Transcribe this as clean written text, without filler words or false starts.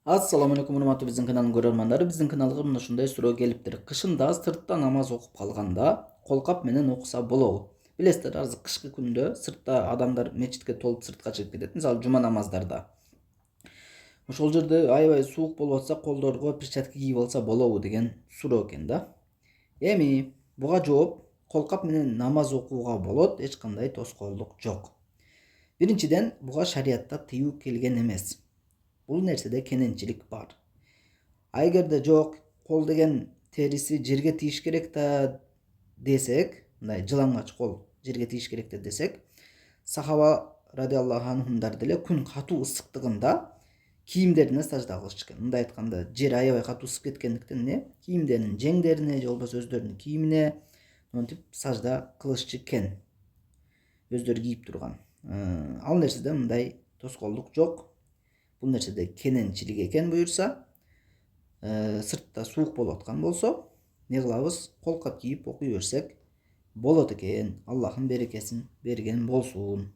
Assalamu alaikum урматтуу биздин каналдын көрөрмандары. Биздин каналга мына ушундай суроо келиптир. Кышында сыртта намаз окуп калганда колкап менен окуса болобу? Билесиздер, азыр кышкы күндө сыртта адамдар мечитке толуп сыртка чыгып кетет. Мисалы жума намаздарда. Ошол жерде аябай суук болуп атса, колдорго перчатка кийип алса болобу деген суроо экен да. Эми буга жооп колкап менен намаз окууга болот, эч кандай тоскоолдук жок. Биринчиден, буга шариатта тыюу келген эмес. Бул нерседе кененчилик бар. А эгерде жок, кол деген териси жерге тийиш керек да десек, мындай жылаңач кол жерге тийиш керек да десек, сахаба радиаллаху анхумдар деле күн катуу ысыктыгында кийимдерине сажда кылышчу экен. Мындай айтканда, жер аябай катуу ысып кеткендиктен кийимдеринин жеңдерине же болбосо өздөрүнүн кийимине монтип сажда кылышчу экен. Өздөрү кийип турган. Ал нерседе мындай тоскоолдук жок. Бул нерседе кененчилик экен буюрса, сыртта суук болуп аткан болсо, не кылабыз? Колкап кийип окуй берсек болот экен. Аллахын берекесин берген болсун.